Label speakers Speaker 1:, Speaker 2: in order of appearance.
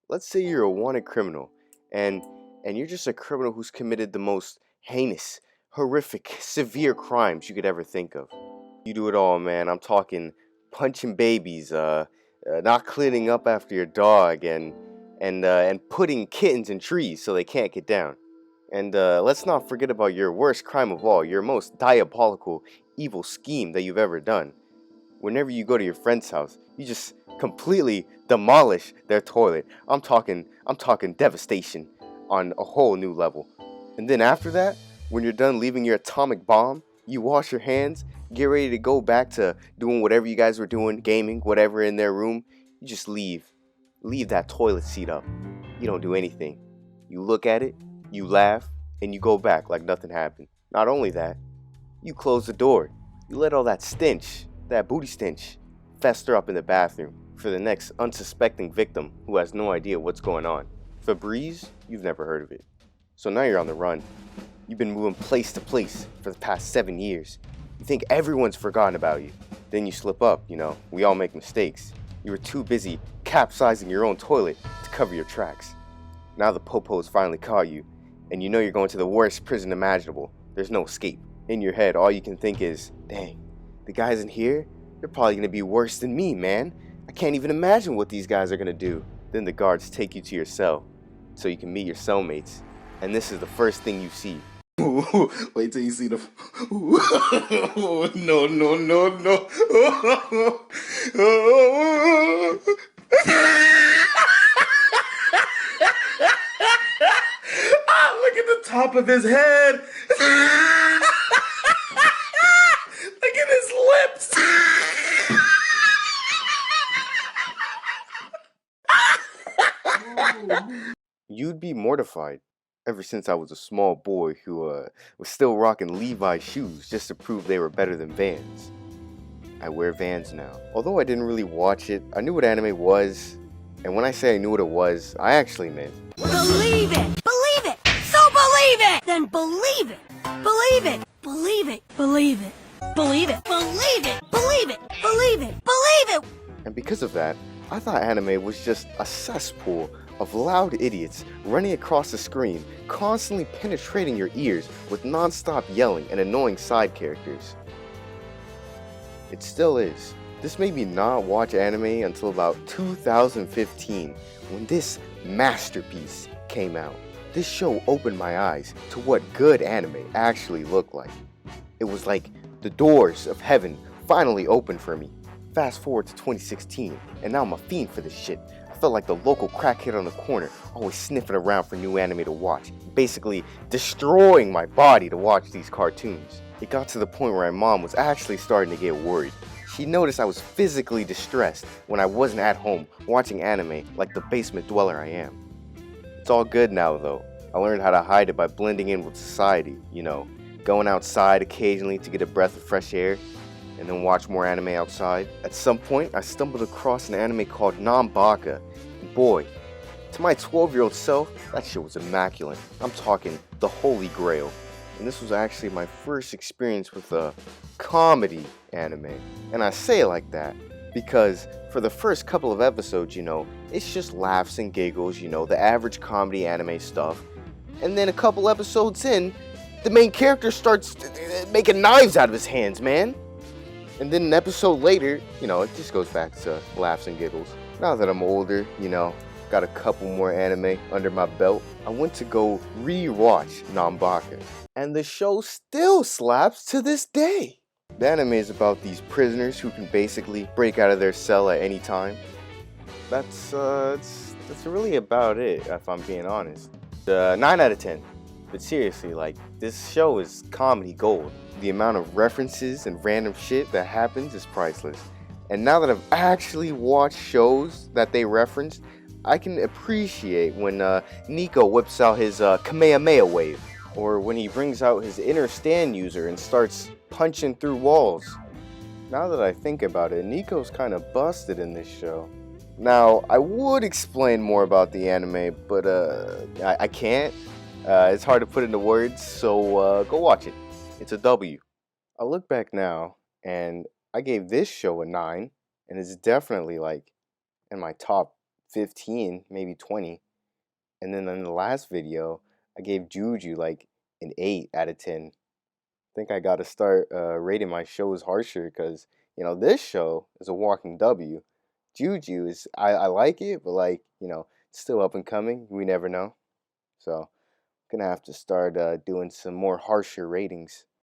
Speaker 1: Let's say you're a wanted criminal, and you're just a criminal who's committed the most heinous, horrific, severe crimes you could ever think of. You do it all, man. I'm talking punching babies, not cleaning up after your dog, and putting kittens in trees so they can't get down. And let's not forget about your worst crime of all, your most diabolical, evil scheme that you've ever done. Whenever you go to your friend's house, you just completely demolish their toilet. I'm talking devastation on a whole new level. And then after that, when you're done leaving your atomic bomb, you wash your hands, get ready to go back to doing whatever you guys were doing, gaming, whatever in their room. You just leave. Leave that toilet seat up. You don't do anything. You look at it, you laugh, and you go back like nothing happened. Not only that, you close the door. You let all that stench, that booty stench, fester up in the bathroom for the next unsuspecting victim who has no idea what's going on. Febreze, you've never heard of it. So now you're on the run. You've been moving place to place for the past 7 years. You think everyone's forgotten about you. Then you slip up, we all make mistakes. You were too busy capsizing your own toilet to cover your tracks. Now the popos finally caught you, and you know you're going to the worst prison imaginable. There's no escape. In your head, all you can think is, dang, the guys in here, they're probably going to be worse than me, man. I can't even imagine what these guys are going to do. Then the guards take you to your cell so you can meet your cellmates. And this is the first thing you see.
Speaker 2: Wait till you see the. No, no, no, no. Look at the top of his head. Look at his lips.
Speaker 1: You'd be mortified. Ever since I was a small boy who was still rocking Levi's shoes just to prove they were better than Vans. I wear Vans now. Although I didn't really watch it, I knew what anime was. And when I say I knew what it was, I actually meant
Speaker 3: believe it! Believe it! So believe it! Then believe it! Believe it! Believe it! Believe it! Believe it! Believe it! Believe it! Believe it! Believe it!
Speaker 1: And because of that, I thought anime was just a cesspool of loud idiots running across the screen, constantly penetrating your ears with non-stop yelling and annoying side characters. It still is. This made me not watch anime until about 2015, when this masterpiece came out. This show opened my eyes to what good anime actually looked like. It was like the doors of heaven finally opened for me. Fast forward to 2016, and now I'm a fiend for this shit. I felt like the local crackhead on the corner, always sniffing around for new anime to watch, basically destroying my body to watch these cartoons. It got to the point where my mom was actually starting to get worried. She noticed I was physically distressed when I wasn't at home watching anime like the basement dweller I am. It's all good now though. I learned how to hide it by blending in with society, going outside occasionally to get a breath of fresh air, and then watch more anime outside. At some point, I stumbled across an anime called Nanbaka, and boy, to my 12-year-old self, that shit was immaculate. I'm talking the holy grail. And this was actually my first experience with a comedy anime. And I say it like that because for the first couple of episodes, it's just laughs and giggles, the average comedy anime stuff. And then a couple episodes in, the main character starts making knives out of his hands, man. And then an episode later, it just goes back to laughs and giggles. Now that I'm older, got a couple more anime under my belt, I went to go re-watch Nanbaka. And the show still slaps to this day. The anime is about these prisoners who can basically break out of their cell at any time. That's really about it, if I'm being honest. 9 out of 10. But seriously, this show is comedy gold. The amount of references and random shit that happens is priceless. And now that I've actually watched shows that they referenced, I can appreciate when Nico whips out his Kamehameha wave, or when he brings out his inner stand user and starts punching through walls. Now that I think about it, Nico's kind of busted in this show. Now, I would explain more about the anime, but I can't. It's hard to put into words, so go watch it. It's a W. I look back now, and I gave this show a 9, and it's definitely in my top 15, maybe 20. And then in the last video, I gave Juju like an 8 out of 10. I think I got to start rating my shows harsher because, this show is a walking W. Juju is, I like it, but like, it's still up and coming. We never know. So, gonna have to start doing some more harsher ratings.